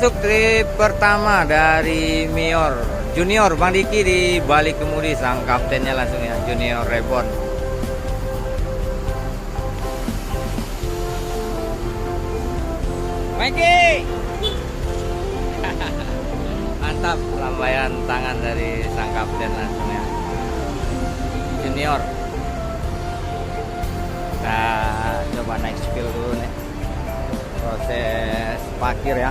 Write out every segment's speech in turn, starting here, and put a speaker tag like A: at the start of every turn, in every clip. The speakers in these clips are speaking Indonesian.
A: masuk trip pertama dari Mior Junior. Bang Diki di balik kemudi, sang kaptennya langsung ya, Junior Reborn. Mikey. Mantap lambaian tangan dari sang kapten langsung ya, Junior. Nah, coba naik spill dulu nih, proses parkir ya.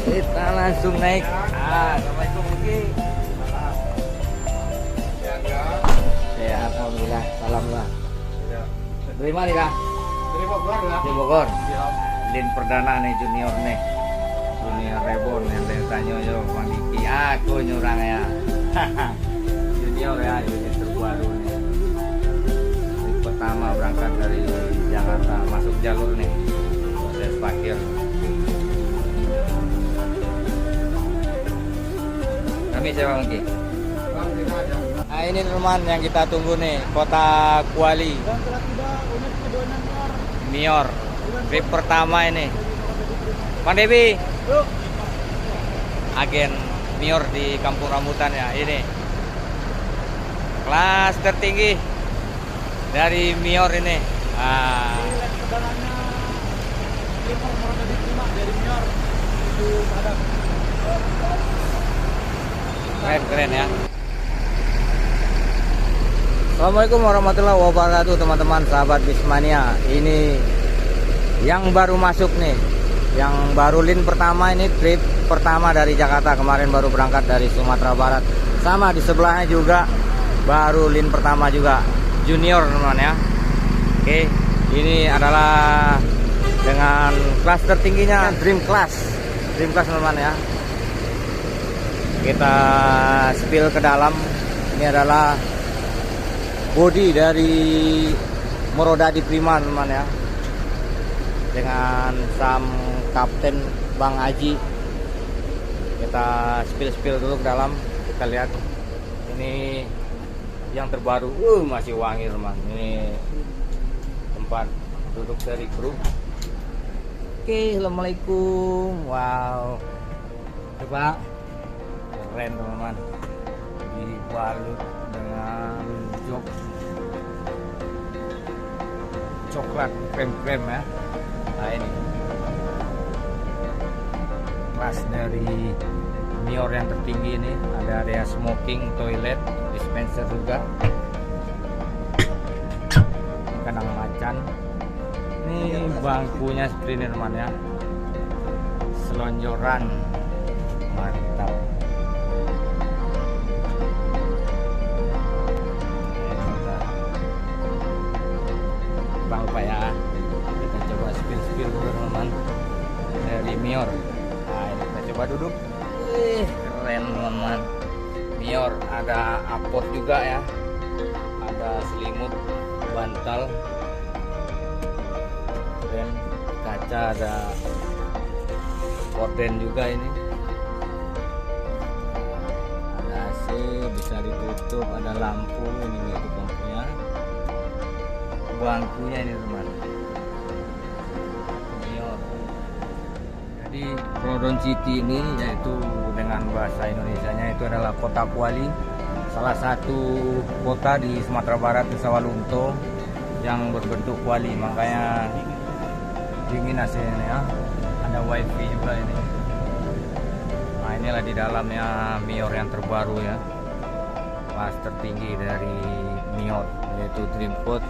A: Kita langsung naik. Assalamualaikum Muki. Ya, alhamdulillah, salam lah. Dari mana kah? Dari Bogor. Lin perdana nih Junior nih, Junior Reborn yang tanya yo Bang Diki. Aku nyurang ya. Junior ya, unit terbaru nih. Trip pertama berangkat dari Jakarta, masuk jalur nih, proses parkir. Kami siapa Bang? Nah ini teman yang kita tunggu nih, Kota Kuali Mior, trip pertama ini. Bang Devi, agen Mior di Kampung Rambutan ya. Ini kelas tertinggi dari Mior ini. Keren ya. Assalamualaikum warahmatullahi wabarakatuh teman-teman, sahabat Bismania. Ini yang baru masuk nih, yang baru lin pertama ini, trip pertama dari Jakarta. Kemarin baru berangkat dari Sumatera Barat. Sama di sebelahnya juga baru lin pertama juga, Junior teman ya. Oke, ini adalah dengan kelas tertingginya, Dream Class teman ya. Kita spill ke dalam. Ini adalah bodi dari Merodadi Prima teman ya, dengan sam kapten Bang Aji. Kita spill dulu ke dalam. Kita lihat ini yang terbaru, masih wangi teman. Ini tempat duduk dari kru. Oke, assalamualaikum. Wow, coba keren teman-teman, dibalut dengan jok coklat krem ya. Nah ini kelas dari Mior yang tertinggi ini, ada area smoking, toilet, dispenser juga, kandang macan. Ini bangkunya seperti ini teman ya, selonjoran, mantap. Bang Pak ya, kita coba spill dulu teman-teman dari Mior. Nah ini kita coba duduk. Keren teman-teman. Mior ada apot juga ya, ada selimut, bantal, keren. Kaca ada gorden juga ini, ada AC bisa ditutup, ada lampu ini gitu lampunya. Bangkunya ini teman, Mior. Jadi Rodon City ini, yaitu dengan bahasa Indonesianya itu adalah Kota Kuali, salah satu kota di Sumatera Barat, Nusa Walunto, yang berbentuk kuali, makanya dingin AC-nya ya. Ada wifi juga ini. Nah inilah di dalamnya Mior yang terbaru ya, kelas tertinggi dari Mior, yaitu Dreamport.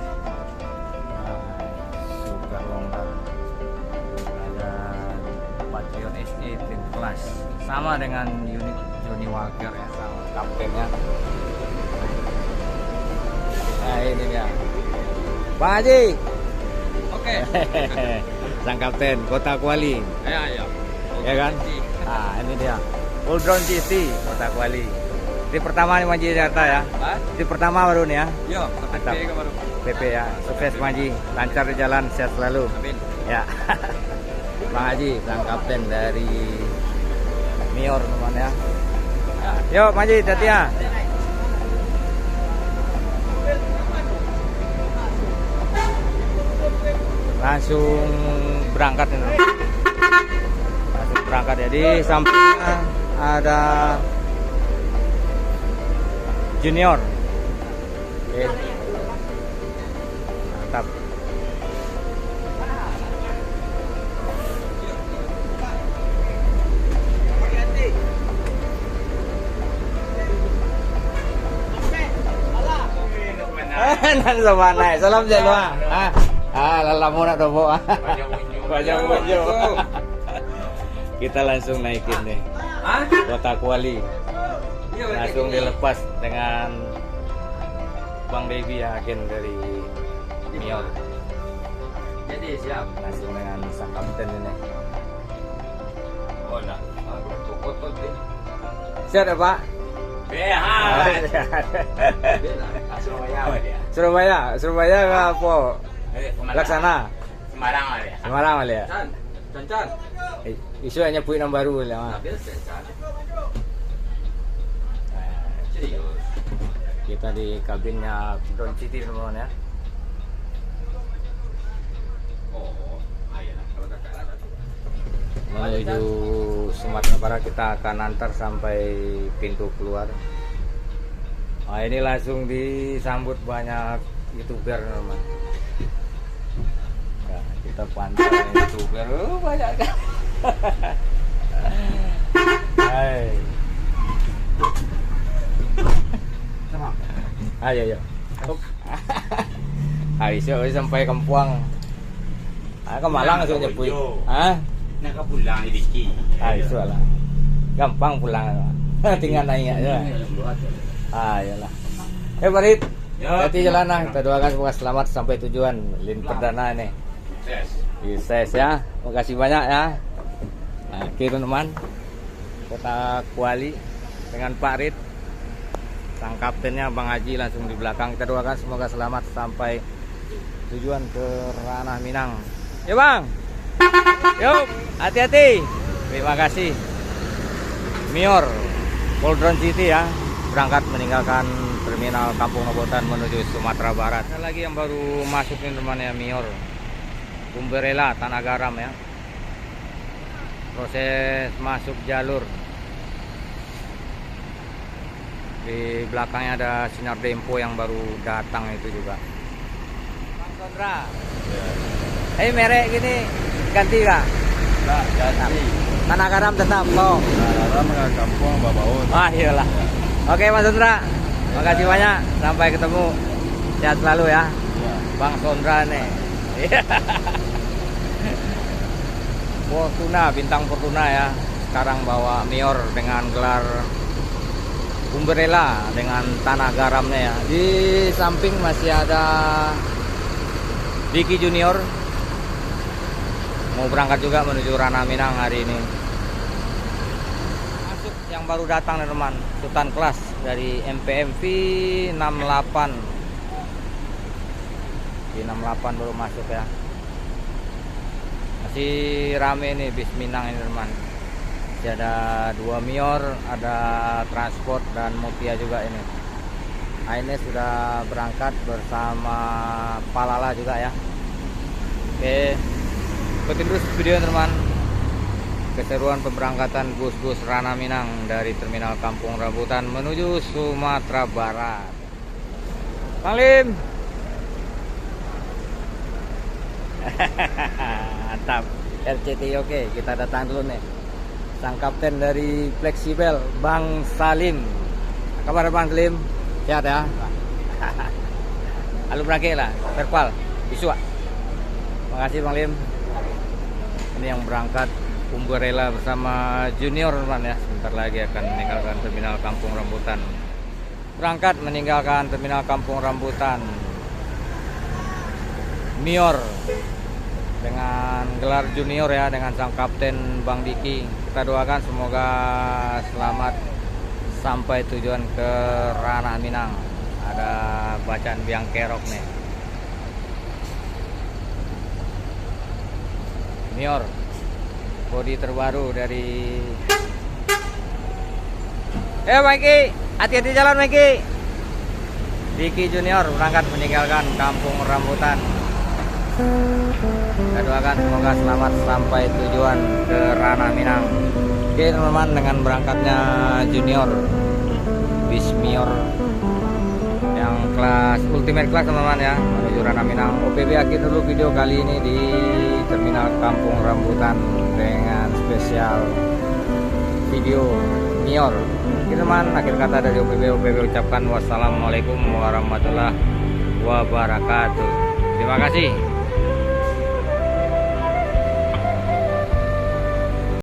A: Dream Class sama dengan unit Johnny Walker ya, sama kaptennya. Nah ini dia Pak Haji. Oke. Sang kapten Kota Kuali. Ya kan? Nah ini dia Uldron GC Kota Kuali. Di pertama nih Manji Jakarta ya. Di pertama baru nih ya. Yo, baru. PP ya. Sukses Manji, lancar di jalan, sehat selalu. Amin. Ya. Bang Haji, sang kapten dari Mior teman ya. Yuk Manji, hati ya. Langsung berangkat ini. berangkat ya. Di sampingnya ada Junior. Oke. Mantap. Nan sama naik. Salam jalua. Lalamu nak dobo. Banyak munyo. Kita langsung naikin nih. Kota Kuali. Langsung dilepas dengan Bang Devi ya, agen dari Mior. Jadi siap langsung dengan sang kapten ini. Oh nah, foto deh. Siap ya Pak? Surabaya nggak apa? Laksana. Semarang ya. Can. Isu hanya punya nama baru lah. Kita di kabinnya Drone City teman-teman ya. Menuju Sumatera Barat, kita akan antar sampai pintu keluar. Nah, ini langsung disambut banyak YouTuber teman-teman. Nah, kita pantau YouTuber banyak kan. Hai. Ayo. Ayo sampai Kampuang. Ke Malang langsung nyebut.
B: Nak pulang di Diki.
A: Ayo lah. Gampang pulang. Tinggal naik aja. Iyalah. Farid. Hati jalan lah. Kita doakan semoga selamat sampai tujuan. Lin perdana ini. Sukses ya. Makasih banyak ya. Oke teman-teman. Kota Kuali dengan Pak Rid. Sang kaptennya Bang Haji langsung di belakang. Kita doakan semoga selamat sampai tujuan ke ranah Minang. Ya Bang. Yuk, hati-hati. Terima kasih. Mior, Drone City ya, berangkat meninggalkan terminal Kampung Rambutan menuju Sumatera Barat. Ada lagi yang baru masuk nih teman-teman ya, Mior, Umbrella Tanah Garam ya. Proses masuk jalur. Di belakangnya ada Sinar Dempo yang baru datang itu juga. Bang Sondra. Merek gini ganti kah?
B: Nah, ganti.
A: Tanah Garam tetap kok.
B: Tanah Garam dengan Kampung Babaun.
A: Iyalah. Oke Mas Sondra. Makasih banyak. Sampai ketemu. Sehat selalu ya. Bang Sondra nih. Fortuna, bintang Fortuna ya. Sekarang bawa Mior dengan gelar Umbrella dengan Tanah Garamnya ya. Di samping masih ada Diki Junior. Mau berangkat juga menuju ranah Minang hari ini. Masuk yang baru datang teman-teman, Sultan Kelas dari MPMV 68. Di 68 baru masuk ya. Masih rame nih bis Minang ini teman. Masih ada 2 Mior, ada Transport dan Mutia juga ini. Ini sudah berangkat bersama Palala juga ya. Oke, ikutin terus video teman. Keseruan pemberangkatan bus-bus Ranah Minang dari terminal Kampung Rambutan menuju Sumatera Barat. Bang Lim. Mantap. RCTI oke, kita datang dulu nih. Sang kapten dari Fleksibel, Bang Salim. Kabar Bang Salim? Sehat ya? Halo berake lah, Perpal, Iswa. Makasih Bang Lim. Ini yang berangkat Umbrella bersama Junior teman ya. Sebentar lagi akan meninggalkan terminal Kampung Rambutan. Berangkat meninggalkan terminal Kampung Rambutan. Mior dengan gelar Junior ya, dengan sang kapten Bang Diki. Kita doakan semoga selamat sampai tujuan ke ranah Minang. Ada bacaan biang kerok nih. Mior, bodi terbaru dari Mikey, hati-hati jalan Mikey. Diki Junior berangkat meninggalkan Kampung Rambutan. Kita doakan semoga selamat sampai tujuan ke Ranah Minang. Oke teman-teman, dengan berangkatnya junior Bismior yang kelas ultimate kelas teman-teman ya, menuju Ranah Minang. OPB akhir dulu video kali ini di Terminal Kampung Rambutan dengan spesial video Mior. Oke teman, akhir kata dari OPB ucapkan wassalamualaikum warahmatullahi wabarakatuh. Terima kasih.